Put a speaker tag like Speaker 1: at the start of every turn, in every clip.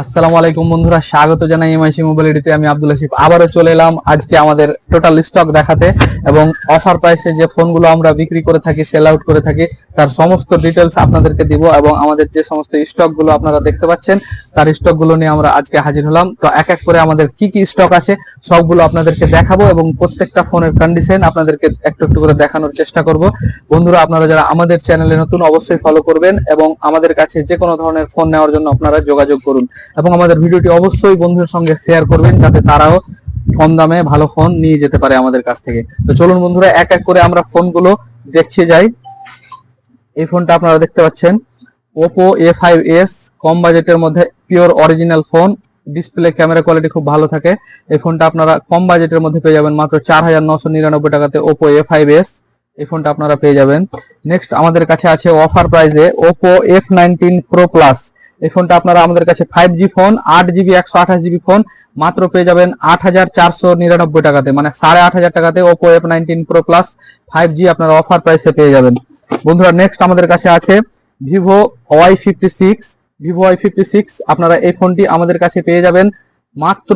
Speaker 1: আসসালামু আলাইকুম বন্ধুরা, স্বাগত জানাই এমআইসি মোবিলিটিতে। আমি আব্দুল আসিফ আবারও চলে এলাম আজকে আমাদের টোটাল স্টক দেখাতে এবং অফার প্রাইসে যে ফোনগুলো আমরা বিক্রি করে থাকি, সেল আউট করে থাকি, তার সমস্ত ডিটেলস আপনাদেরকে দিব এবং আমাদের যে সমস্ত স্টক গুলো আপনারা দেখতে পাচ্ছেন তার স্টক গুলো নিয়ে আমরা আজকে হাজির হলাম। তো এক এক করে আমাদের কি কি স্টক আছে সবগুলো আপনাদেরকে দেখাবো এবং প্রত্যেকটা ফোনের কন্ডিশন আপনাদেরকে একটু একটু করে দেখানোর চেষ্টা করব। বন্ধুরা, আপনারা যারা আমাদের চ্যানেলে নতুন অবশ্যই ফলো করবেন এবং আমাদের কাছে যে কোনো ধরনের ফোন নেওয়ার জন্য আপনারা যোগাযোগ করুন এবং আমাদের ভিডিওটি অবশ্যই বন্ধুদের সঙ্গে শেয়ার করবেন যাতে তারাও কম দামে ভালো ফোন নিয়ে যেতে পারে আমাদের কাছ থেকে। তো চলুন বন্ধুরা, এক এক করে আমরা ফোনগুলো দেখে যাই। এই ফোনটা আপনারা দেখতে পাচ্ছেন Oppo A5s, কম বাজেটের মধ্যে pure original phone. Display camera quality খুব ভালো থাকে। এই ফোনটা আপনারা কম বাজেটের মধ্যে পেয়ে যাবেন মাত্র 4999 টাকাতে Oppo A5s। এই ফোনটা আপনারা পেয়ে যাবেন। নেক্সট আমাদের কাছে আছে অফার প্রাইসে Oppo F19 Pro Plus। এই ফোনটা আপনারা আমাদের কাছে 5G phone, 8GB 128GB phone মাত্র পেয়ে যাবেন 8499 টাকাতে, মানে 8500 টাকাতে Oppo F19 Pro Plus 5G আপনারা অফার প্রাইসে পেয়ে যাবেন। বন্ধুরা, নেক্সট আমাদের কাছে আছে Vivo Y56। Vivo Y56 আপনারা এই ফোনটি আমাদের কাছে পেয়ে যাবেন মাত্র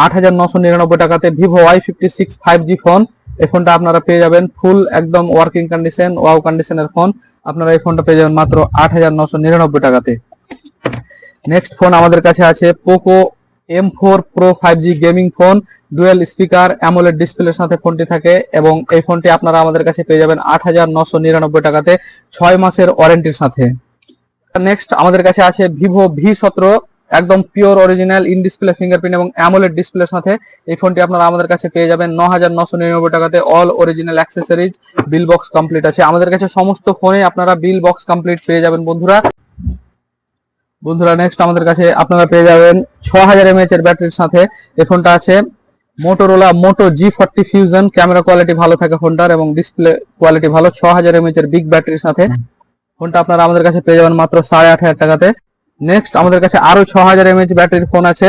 Speaker 1: 8999 টাকাতে। Vivo Y56 5G ফোন, এই ফোনটা আপনারা পেয়ে যাবেন ফুল একদম ওয়ার্কিং কন্ডিশন, ওয়াও কন্ডিশনের ফোন। আপনারা এই ফোনটা পেয়ে যাবেন মাত্র 8999 টাকাতে। নেক্সট ফোন আমাদের কাছে আছে Poco M4 Pro 5G gaming phone, dual speaker AMOLED ডিসপ্লের সাথে ফোনটি থাকে এবং এই ফোনটি আপনারা আমাদের কাছে পেয়ে যাবেন 8999 টাকাতে 6 মাসের ওয়ারেন্টির সাথে। নেক্সট আমাদের কাছে আছে Vivo V17, একদম pure original in display fingerprint এবং অ্যামোলেড ডিসপ্লের সাথে। এই ফোনটি আপনারা আমাদের কাছে পেয়ে যাবেন 9999 টাকাতে। All original accessories, bill box complete আছে আমাদের কাছে। সমস্ত ফোনে আপনারা বিল বক্স কমপ্লিট পেয়ে যাবেন বন্ধুরা। নেক্সট আমাদের কাছে আপনারা পেয়ে যাবেন 6000 mAh এর ব্যাটারির সাথে। এই ফোনটা আছে Motorola Moto G40 Fusion, camera quality ভালো থাকে ফোনটার এবং ডিসপ্লে কোয়ালিটি ভালো। 6000 mAh এর বিগ ব্যাটারির সাথে ফোনটা আপনারা আমাদের কাছে পেয়ে যাবেন মাত্র 8500 টাকাতে। নেক্সট আমাদের কাছে আরো 6000 mAh ব্যাটারির ফোন আছে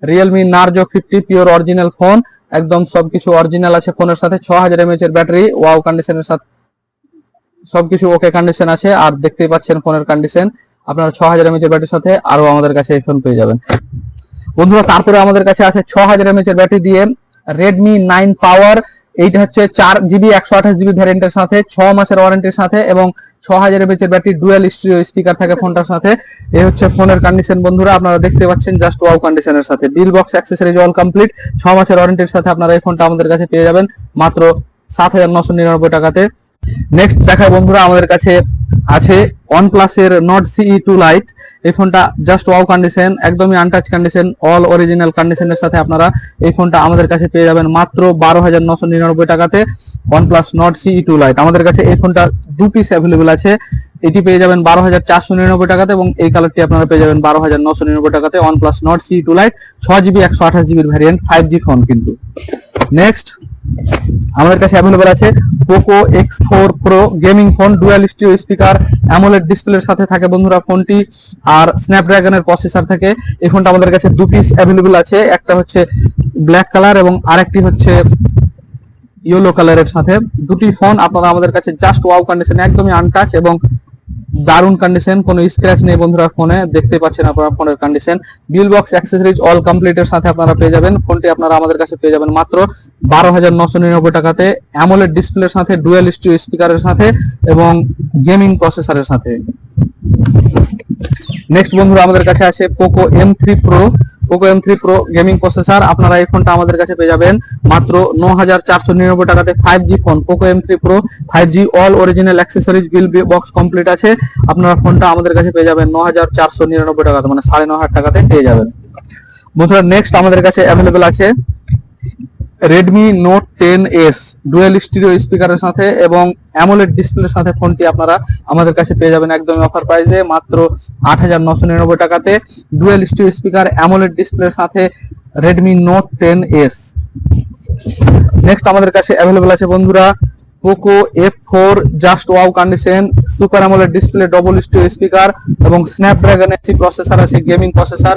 Speaker 1: Realme Narzo 50, pure original phone, একদম সবকিছু অরিজিনাল আছে ফোনের সাথে। 6000 mAh এর ব্যাটারি, ওয়াও কন্ডিশনের সাথে, সবকিছু ওকে কন্ডিশন আছে। আর দেখতেই পাচ্ছেন ফোনের কন্ডিশন। আপনারা 6000 mAh এর ব্যাটারির সাথে আরো আমাদের কাছে এই ফোন পেয়ে যাবেন বন্ধুরা। তারপরে আমাদের কাছে আছে 6000 mAh এর ব্যাটারি দিয়ে Redmi 9 Power। এইটা হচ্ছে 4GB 128GB ভ্যারিয়েন্টের সাথে, 6 মাসের ওয়ারেন্টির সাথে এবং 6000 mAh এর ব্যাটারি, ডুয়াল স্টিরিও স্পিকার থাকে ফোনটার সাথে। এই হচ্ছে ফোনের কন্ডিশন বন্ধুরা, আপনারা দেখতে পাচ্ছেন জাস্ট ওয়াও কন্ডিশনের সাথে। বিল বক্স অ্যাক্সেসরিজ অল কমপ্লিট, 6 মাসের ওয়ারেন্টির সাথে আপনারা এই ফোনটা আমাদের কাছে পেয়ে যাবেন মাত্র 7999 টাকাতে। নেক্সট দেখায় বন্ধুরা, আমাদের কাছে আছে OnePlus এর Nord CE2 Lite। এই ফোনটা জাস্ট ওয়াও কন্ডিশন, একদমই আনটাচ কন্ডিশন, অল অরিজিনাল কন্ডিশনের সাথে আপনারা এই ফোনটা আমাদের কাছে পেয়ে যাবেন মাত্র 12999 টাকাতে। OnePlus Nord CE2 Lite আমাদের কাছে এই ফোনটা 2 পিস অ্যাভেলেবল আছে। এটি পেয়ে যাবেন 12499 টাকাতে এবং এই কালারটি আপনারা পেয়ে যাবেন 12999 টাকাতে। OnePlus Nord CE2 Lite 6GB 128GB variant, 5G phone কিন্তু। নেক্সট আমাদের কাছে অ্যাভেলেবল আছে Poco X4 Pro gaming phone, dual stereo speaker, AMOLED ডিসপ্লের সাথে থাকে বন্ধুরা ফোনটি, আর স্ন্যাপড্রাগনের প্রসেসর থাকে। এই ফোনটা আমাদের কাছে 2 পিস অ্যাভেলেবল আছে, একটা হচ্ছে ব্ল্যাক কালার এবং আরেকটি হচ্ছে ইয়েলো কালারের সাথে। দুটি ফোন আপনারা আমাদের কাছে জাস্ট ওয়াও কন্ডিশন, একদমই আনটাচ এবং দারুন কন্ডিশন, কোনো স্ক্র্যাচ নেই বন্ধুরা ফোনে, দেখতে পাচ্ছেন আপনারা ফোনের condition. Bill box accessories all কমপ্লিটের সাথে আপনারা পেয়ে যাবেন। ফোনটি আপনারা আমাদের কাছে পেয়ে যাবেন মাত্র 12999 টাকাতে, অ্যামোলেড ডিসপ্লের সাথে, ডুয়াল স্টিরিও স্পিকারের সাথে এবং গেমিং প্রসেসরের সাথে। নেক্সট বন্ধুরা আমাদের কাছে আছে Poco M3 Pro। Poco M3 Pro gaming processor, আপনারা এই ফোনটা আমাদের কাছে পেয়ে যাবেন মাত্র 9499 টাকাতে। 5G phone Poco M3 Pro 5G, all original accessories, bill box complete আছে। আপনারা ফোনটা আমাদের কাছে পেয়ে যাবেন 9499 টাকাতে, মানে 9500 টাকাতে পেয়ে যাবেন বন্ধুরা। নেক্সট আমাদের কাছে অ্যাভেলেবল আছে Redmi Note 10s, dual stereo স্পিকারের সাথে এবং অ্যামোলেড ডিসপ্লের সাথে। ফোনটি আপনারা আমাদের কাছে পেয়ে যাবেন একদমই অফার প্রাইসে মাত্র 8999 টাকাতে। ডুয়াল স্টিরিও স্পিকার, অ্যামোলেড ডিসপ্লের সাথে Redmi Note 10s। নেক্সট আমাদের কাছে অ্যাভেলেবল আছে বন্ধুরা Poco F4, just wow condition, super AMOLED display, double stereo speaker এবং স্ন্যাপড্রাগন এসি প্রসেসর আছে, gaming processor,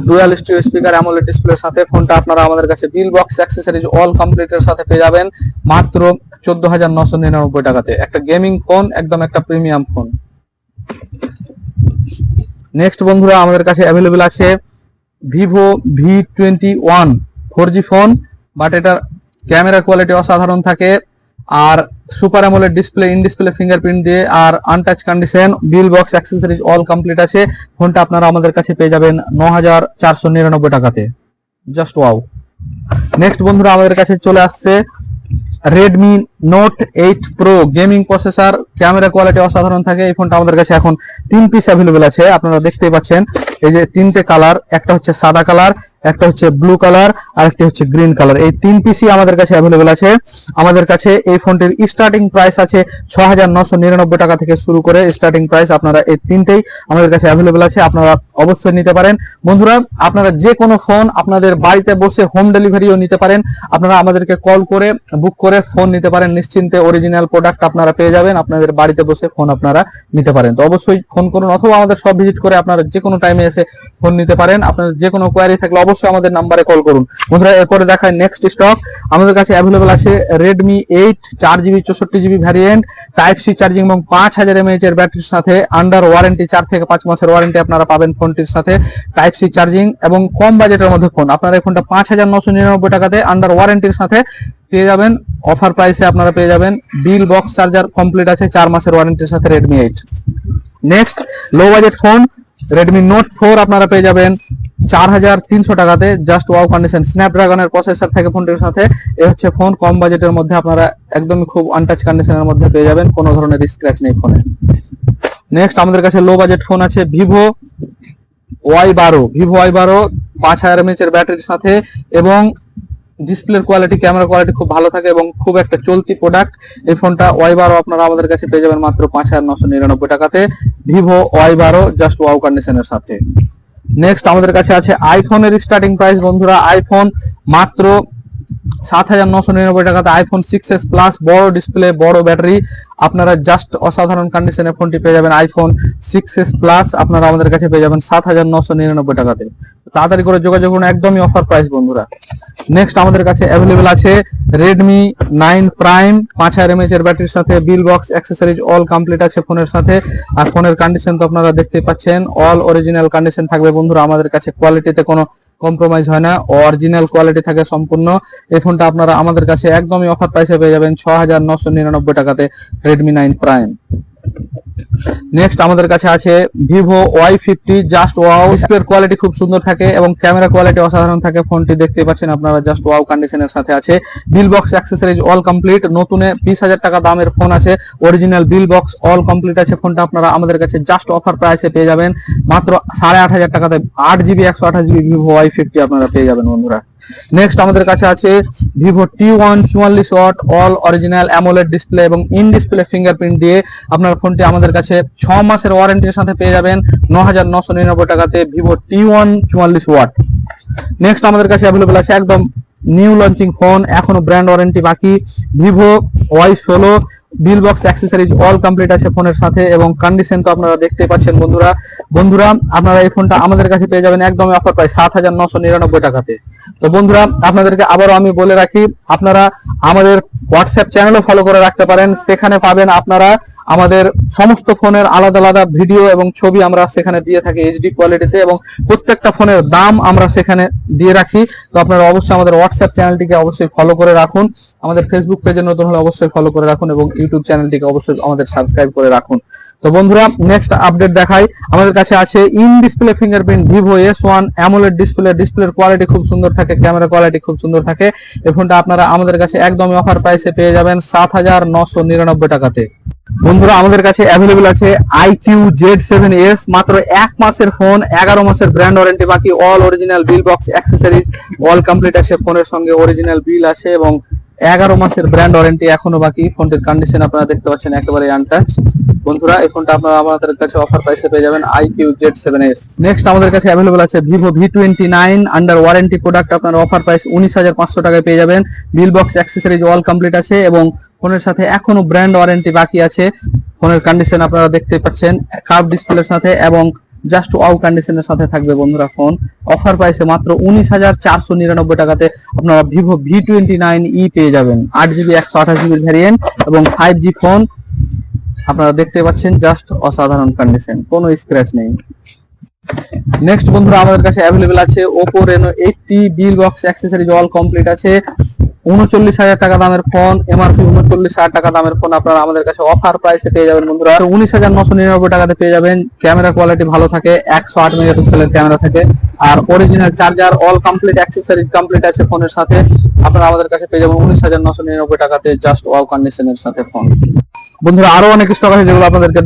Speaker 1: dual stereo speaker, AMOLED ডিসপ্লের সাথে। ফোনটা আপনারা আমাদের কাছে বিল বক্স অ্যাক্সেসরিজ অল কমপ্লিটের সাথে পেয়ে যাবেন মাত্র 14999 টাকাতে। একটা গেমিং ফোন, একদম একটা প্রিমিয়াম ফোন। নেক্সট বন্ধুরা আমাদের কাছে অ্যাভেলেবল আছে Vivo V21 4G phone, but এটার ক্যামেরা কোয়ালিটি অসাধারণ থাকে, আর super AMOLED display, in display fingerprint দিয়ে, আর untouch condition, bill box accessories all complete আছে। ফোনটা আপনারা আমাদের কাছে পেয়ে যাবেন 9,499 টাকাতে। Just wow. নেক্সট বন্ধুরা আমাদের কাছে চলে আসছে Redmi Note 8 Pro gaming processor, camera quality অসাধারণ থাকে। এই ফোনটা আমাদের কাছে এখন 3 পিস অ্যাভেলেবল আছে, আপনারা দেখতেই পাচ্ছেন। এই যে 3টে কালার, একটা হচ্ছে সাদা কালার, একটা হচ্ছে ব্লু কালার, আর একটা হচ্ছে গ্রিন কালার। এই 3 পিসই আমাদের কাছে অ্যাভেলেবল আছে। আমাদের কাছে এই ফোনটির স্টার্টিং প্রাইস আছে 6,999 টাকা থেকে শুরু করে স্টার্টিং প্রাইস। আপনারা এই 3টেই আমাদের কাছে অ্যাভেলেবল আছে, আপনারা অবশ্যই নিতে পারেন। বন্ধুরা আপনারা যে কোনো ফোন আপনাদের বাড়িতে বসে হোম ডেলিভারিও নিতে পারেন। আপনারা আমাদেরকে কল করে বুক করে ফোন নিতে পারেন নিশ্চিন্তে। অরিজিনাল প্রোডাক্ট আপনারা পেয়ে যাবেন, আপনাদের বাড়িতে বসে ফোন আপনারা নিতে পারেন। তো অবশ্যই ফোন করুন, অথবা আমাদের সব ভিজিট করে আপনারা যে কোনো টাইমে এসে ফোন নিতে পারেন। আপনাদের যে কোনো কোয়ারি থাকলে অবশ্যই আমাদের নাম্বারে কল করুন। বন্ধুরা এরপরে দেখায় নেক্সট স্টক আমাদের কাছে অ্যাভেলেবল আছে Redmi 8 4GB 64GB variant, type C charging এবং 5000 mAh এর ব্যাটারির সাথে, আন্ডার ওয়ারেন্টি 4 থেকে 5 মাসের ওয়ারেন্টি আপনারা পাবেন ফোনটির সাথে, টাইপ সি চার্জিং এবং কম বাজেটের মধ্যে ফোন। আপনারা এই ফোনটা 5,999 টাকাতে আন্ডার ওয়ারেন্টির সাথে পেয়ে যাবেন। অফার প্রাইসে আপনারা পেয়ে যাবেন। বিল বক্স চার্জার কমপ্লিট আছে 4 মাসের ওয়ারেন্টির সাথে Redmi 8। Next low budget phone Redmi Note 4 আপনারা পেয়ে যাবেন 4,300 টাকাতে। জাস্ট ওয়াও কন্ডিশন, স্ন্যাপড্রাগনের প্রসেসর থাকে ফোনটির সাথে। এই হচ্ছে ফোন, কম বাজেটের মধ্যে আপনারা একদমই খুব আনটাচ কন্ডিশনের মধ্যে পেয়ে যাবেন, কোনো ধরনের স্ক্র্যাচ নেই ফোনে। নেক্সট আমাদের কাছে লো বাজেট ফোন আছে Vivo Y12 5000 mAh এর ব্যাটারির সাথে, এবং ডিসপ্লের কোয়ালিটি, ক্যামেরা কোয়ালিটি খুব ভালো থাকে এবং খুব একটা চলতি প্রোডাক্ট। এই ফোনটা Y12 আপনারা আমাদের কাছে পেয়ে যাবেন মাত্র 5,999 টাকাতে। Vivo Y12 জাস্ট ওয়াও কন্ডিশনের সাথে। নেক্সট আমাদের কাছে আছে আইফোনের স্টার্টিং প্রাইস। বন্ধুরা আইফোন মাত্র 7,999 টাকাতে আইফোন 6s প্লাস, বড় ডিসপ্লে, বড় ব্যাটারি, আপনারা জাস্ট অসাধারণ কন্ডিশনে ফোনটি পেয়ে যাবেন। আইফোন 6s প্লাস আপনারা আমাদের কাছে পেয়ে যাবেন 7,999 টাকাতে। তাড়াতাড়ি করে যোগাযোগ করুন, একদমই অফার প্রাইস বন্ধুরা। নেক্সট আমাদের কাছে অ্যাভেলেবল আছে Redmi 9 Prime 5000 mAh এর ব্যাটারির সাথে, বিল বক্স অ্যাক্সেসরিজ অল কমপ্লিট আছে ফোনের সাথে। আর ফোনের কন্ডিশন তো আপনারা দেখতেই পাচ্ছেন, অল অরিজিনাল কন্ডিশন থাকবে বন্ধুরা। আমাদের কাছে কোয়ালিটিতে কোনো কম্প্রোমাইজ হয় না, অরিজিনাল কোয়ালিটি থাকে সম্পূর্ণ। এই ফোনটা আপনারা আমাদের কাছে একদমই অফার প্রাইসে পেয়ে যাবেন 6,999 টাকাতে Redmi 9 Prime। নেক্সট আমাদের কাছে আছে Vivo Y50 জাস্ট ওয়াও, ডিসপ্লের কোয়ালিটি খুব সুন্দর থাকে এবং ক্যামেরা কোয়ালিটি অসাধারণ থাকে। ফোনটি দেখতে পাচ্ছেন আপনারা, জাস্ট ওয়াও কন্ডিশনের সাথে আছে। Bill box accessories all complete, নতুনে 20,000 টাকা দামের ফোন আছে, original bill box all complete আছে। ফোনটা আপনারা আমাদের কাছে জাস্ট অফার প্রাইসে পেয়ে যাবেন মাত্র 8,500 টাকাতে। 8GB 128GB Vivo Y50 আপনারা পেয়ে যাবেন বন্ধুরা। নেক্সট আমাদের কাছে আছে Vivo T1 44 watt all original AMOLED display এবং ইন ডিসপ্লে ফিঙ্গারপ্রিন্ট দিয়ে আপনার ফোনটি আমাদের কাছে 6 মাসের ওয়ারেন্টির সাথে পেয়ে যাবেন 9,999 টাকাতে Vivo T1 44 ওয়াট। নেক্সট আমাদের কাছে অ্যাভেলেবল আছে একদম নিউ লঞ্চিং ফোন, এখনো ব্র্যান্ড ওয়ারেন্টি বাকি, Vivo Y16 বিল বক্স অ্যাক্সেসরিজ অল কমপ্লিট আছে ফোনের সাথে, এবং কন্ডিশন তো আপনারা দেখতে পাচ্ছেন বন্ধুরা আপনারা এই ফোনটা আমাদের কাছে পেয়ে যাবেন একদমই অফার প্রাইস 7,999 টাকাতে। তো বন্ধুরা আপনাদেরকে আবারও আমি বলে রাখি, আপনারা আমাদের হোয়াটসঅ্যাপ চ্যানেলও ফলো করে রাখতে পারেন। সেখানে পাবেন আপনারা আমাদের সমস্ত ফোনের আলাদা আলাদা ভিডিও এবং ছবি আমরা সেখানে দিয়ে থাকি এইচডি কোয়ালিটিতে, এবং প্রত্যেকটা ফোনের দাম আমরা সেখানে দিয়ে রাখি। তো আপনারা অবশ্যই আমাদের হোয়াটসঅ্যাপ চ্যানেলটিকে অবশ্যই ফলো করে রাখুন, আমাদের ফেসবুক পেজে নতুন হলে অবশ্যই ফলো করে রাখুন, এবং ইউটিউব চ্যানেলটিকে অবশ্যই আমাদের সাবস্ক্রাইব করে রাখুন। তো বন্ধুরা নেক্সট আপডেট দেখাই, আমাদের কাছে আছে in display fingerprint Vivo S1 AMOLED ডিসপ্লের কোয়ালিটি খুব সুন্দর থাকে, ক্যামেরা কোয়ালিটি খুব সুন্দর থাকে। এই ফোনটা আপনারা আমাদের কাছে একদমই অফার প্রাইসে পেয়ে যাবেন 7,999 টাকাতে। বন্ধুরা আমাদের কাছে অ্যাভেলেবল আছে IQ Z7s মাত্র 1 মাসের ফোন, 11 মাসের ব্র্যান্ড ওয়ারেন্টি বাকি, all original bill box accessories all complete আছে, ফোনের সঙ্গে অরিজিনাল বিল আছে এবং 11 মাসের ব্র্যান্ড ওয়ারেন্টি এখনো বাকি। ফোনটির কন্ডিশন আপনারা দেখতে পাচ্ছেন একেবারে আনটাচ। বন্ধুরা এই ফোনটা আপনারা আমাদের কাছে অফার প্রাইসে পেয়ে যাবেন IQ Z7s। নেক্সট আমাদের কাছে অ্যাভেলেবল আছে Vivo V29 under warranty product, আপনার অফার প্রাইস 19,500 টাকায় পেয়ে যাবেন। বিল বক্স অ্যাক্সেসরিজ অল কমপ্লিট আছে এবং ফোনের সাথে এখনো ব্র্যান্ড ওয়ারেন্টি বাকি আছে। ফোনের কন্ডিশন আপনারা দেখতে পাচ্ছেন কার্ভ ডিসপ্লের সাথে এবং জাস্ট ওয়াও কন্ডিশনের সাথে থাকবে বন্ধুরা। ফোন অফার প্রাইসে মাত্র 19,499 টাকাতে আপনারা Vivo V29e পেয়ে যাবেন। 8GB 128GB ভ্যারিয়েন্ট এবং 5G ফোন আপনারা দেখতে পাচ্ছেন, জাস্ট অসাধারণ কন্ডিশন, কোনো স্ক্র্যাচ নেই। নেক্সট বন্ধুরা আমাদের কাছে অ্যাভেলেবেল আছে Oppo Reno 80 বিল বক্স অ্যাক্সেসরিজ অল কমপ্লিট আছে। 39,000 টাকা দামের ফোন, এমআরপি 39,000 টাকা দামের ফোন আপনারা আমাদের কাছে অফার প্রাইসে পেয়ে যাবেন বন্ধুরা। 19,999 টাকাতে পেয়ে যাবেন। ক্যামেরা কোয়ালিটি ভালো থাকে, 108 মেগাপিক্সেলের ক্যামেরা থাকে, আর original charger all complete accessories complete আছে ফোনের সাথে। আপনারা আমাদের কাছে পেয়ে যাবেন 19,999 টাকাতে জাস্ট ওয়াও কন্ডিশনের সাথে ফোন। বন্ধুরা আরো অনেক স্টক আছে যেগুলো আপনাদেরকে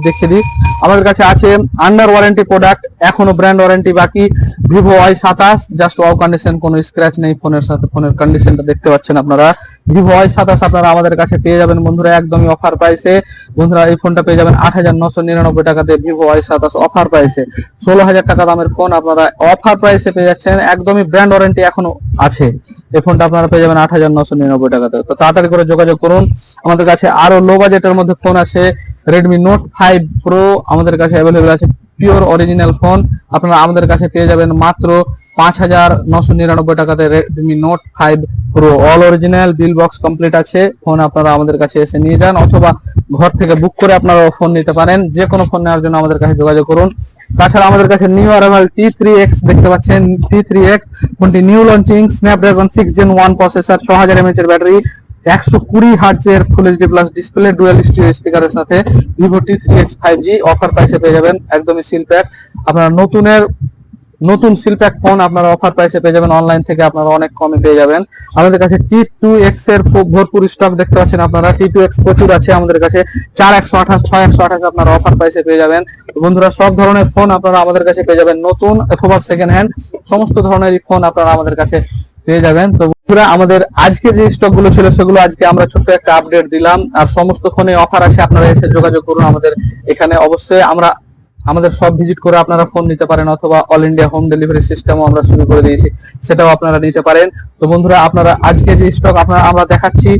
Speaker 1: দেখিয়ে দিই। আমাদের কাছে আছে আন্ডার ওয়ারেন্টি প্রোডাক্ট, এখনো ব্র্যান্ড ওয়ারেন্টি বাকি। Vivo Y27 just wow condition, কোনো স্ক্র্যাচ নেই ফোনের সাথে, ফোনের কন্ডিশনটা দেখতে পাচ্ছেন আপনারা। ভিভো Y27 আপনারা আমাদের কাছে পেয়ে যাবেন বন্ধুরা একদমই অফার প্রাইসে। বন্ধুরা এই ফোনটা পেয়ে যাবেন 8,999 টাকাতে, ভিভো Y27 অফার প্রাইসে। 16,000 টাকা দামের ফোন আপনারা অফার প্রাইসে পেয়ে যাচ্ছেন, একদমই ব্র্যান্ড ওয়ারেন্টি এখনো আছে। এই ফোনটা আপনারা পেয়ে যাবেন 8,999 টাকাতে। তো তাড়াতাড়ি করে যোগাযোগ করুন। আমাদের কাছে আরো লো বাজেটের মধ্যে ফোন আছে। Redmi Note 5 Pro আমাদের কাছে অ্যাভেলেবেল আছে, পিওর অরিজিনাল ফোন। আপনারা আমাদের কাছে পেয়ে যাবেন মাত্র 5,999 টাকাতে Redmi Note 5 Pro all original, bill box complete আছে ফোন। আপনারা আমাদের কাছে এসে নিয়ে যান, অথবা ঘর থেকে বুক করে আপনারা ফোন নিতে পারেন। যে কোনো ফোন নেওয়ার জন্য আমাদের কাছে যোগাযোগ করুন। তাছাড়া আমাদের কাছে নিউ অ্যারাইভাল T3X দেখতে পাচ্ছেন। T3X ফোনটি new launching, Snapdragon 6 Gen 1 processor, 6000 mAh এর ব্যাটারি, 120 হার্টজ এর full HD plus display, dual stereo স্পিকারের সাথে ভিভো T3X 5G অফার প্রাইসে পেয়ে যাবেন, একদমই সিল প্যাক। আপনারা নতুন সিল প্যাক ফোন আপনারা অফার প্রাইসে পেয়ে যাবেন, অনলাইন থেকে আপনারা অনেক কমে পেয়ে যাবেন। আমাদের কাছে T2X এর ভরপুর স্টক দেখতে পাচ্ছেন আপনারা। T2X প্রচুর আছে আমাদের কাছে, 4128, 6128 আপনারা অফার প্রাইসে পেয়ে যাবেন। বন্ধুরা সব ধরনের ফোন আপনারা আমাদের কাছে পেয়ে যাবেন, নতুন অথবা সেকেন্ড হ্যান্ড সমস্ত ধরনেরই ফোন আপনারা আমাদের কাছে পেয়ে যাবেন। তো বন্ধুরা আমাদের আজকে যে স্টক গুলো ছিল সেগুলো আজকে আমরা ছোট্ট একটা আপডেট দিলাম। আর সমস্ত ফোনে অফার আছে, আপনারা এসে যোগাযোগ করুন আমাদের এখানে। অবশ্যই আমাদের সব ভিজিট করে আপনারা ফোন নিতে পারেন, অথবা অল ইন্ডিয়া হোম ডেলিভারি সিস্টেমও আমরা শুরু করে দিয়েছি, সেটাও আপনারা নিতে পারেন। তো বন্ধুরা আপনারা আজকে যে স্টক আমরা দেখাচ্ছি,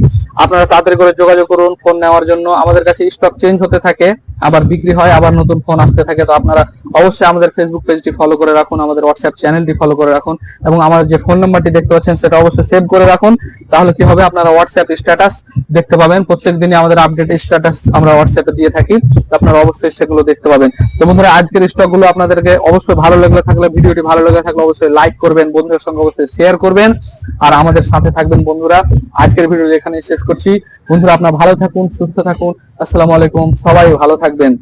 Speaker 1: আপনারা তাড়াতাড়ি করে যোগাযোগ করুন ফোন নেওয়ার জন্য। আমাদের কাছে স্টক চেঞ্জ হতে থাকে, আবার বিক্রি হয়, আবার নতুন ফোন আসতে থাকে। তো আপনারা অবশ্যই আমাদের ফেসবুক পেজটি ফলো করে রাখুন, আমাদের হোয়াটসঅ্যাপ চ্যানেলটি ফলো করে রাখুন, এবং আমার যে ফোন নাম্বারটি দেখতে পাচ্ছেন সেটা অবশ্যই সেভ করে রাখুন। তাহলে কি হবে, আপনারা হোয়াটসঅ্যাপ স্ট্যাটাস দেখতে পাবেন। প্রত্যেকদিনই আমাদের আপডেট স্ট্যাটাস আমরা হোয়াটসঅ্যাপে দিয়ে থাকি, আপনারা অবশ্যই সেগুলো দেখতে পাবেন। তো বন্ধুরা আজকের স্টক গুলো আপনাদেরকে অবশ্যই ভালো লেগে থাকলে, ভিডিওটি ভালো লেগে থাকলে অবশ্যই লাইক করবেন, বন্ধুদের সঙ্গে অবশ্যই শেয়ার করবেন, আর আমাদের সাথে থাকবেন বন্ধুরা। আজকের ভিডিও এখানে শেষ করছি বন্ধুরা, আপনারা ভালো থাকুন, সুস্থ থাকুন। আসসালামু আলাইকুম, সবাই ভালো থাকবেন।